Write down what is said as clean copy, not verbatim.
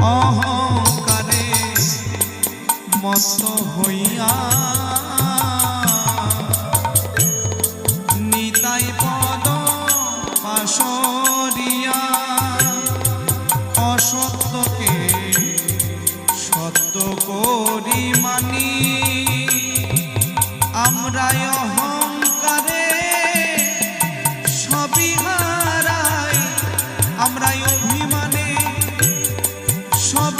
অহংকারে মত্ত হইয়া নিতাই পদ পাশরিয়া অসত্যকে সত্য করি মানি আমরাই অহংকারে সবই হারাই আমরাই অভিমানে সব